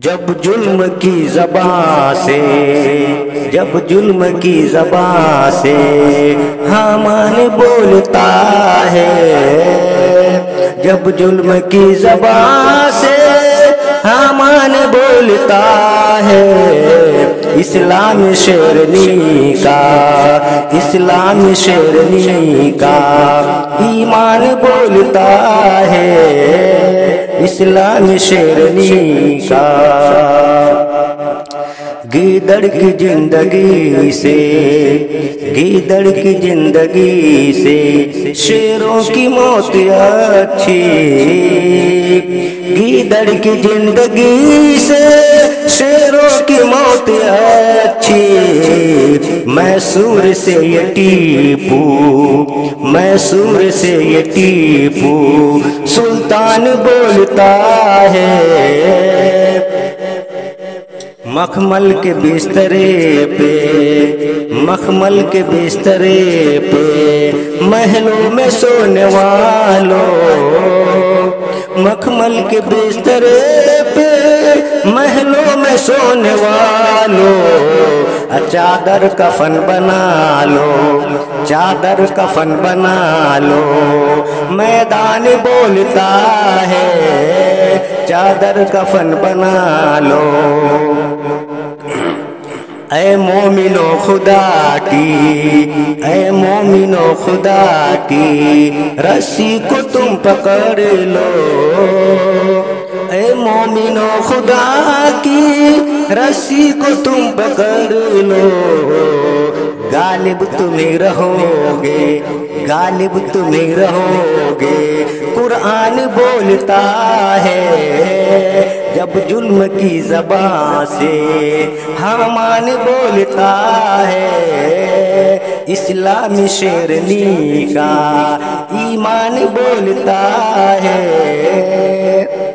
جب ظلم کی زبان سے، جب ظلم کی زبان سے حامان بولتا ہے، جب ظلم کی زبان سے حامان بولتا ہے، اسلام شیرنی کا، اسلام شیرنی کا ایمان بولتا ہے، اسلام شیرنی کا۔ گیدڑ کی زندگی سے، گیدڑ کی زندگی سے شیروں کی موت اچھی، گیدڑ کی زندگی سے شیروں کی موت اچھی، میسور سے یہ ٹیپو، میسور سے یہ ٹیپو سلطان بولتا ہے، مخمل کے بسترے پہ، مخمل کے بسترے پہ محلوں میں سونے والوں، مخمل کے بسترے پہ محلوں میں سونے والوں، چادر کفن بنا لو، چادر کفن بنا لو، میدان بولتا ہے، چادر کفن بنا لو۔ اے مومنو خدا کی، اے مومنو خدا کی رسی کو تم پکڑ لو، اے مومنو خدا کی رسی کو تم پکڑ لو، غالب تمہیں رہو گے، غالب تمہیں رہو گے، قرآن بولتا ہے، جب ظلم کی زبان سے حامان بولتا ہے، اسلام شیرنی کا ایمان بولتا ہے۔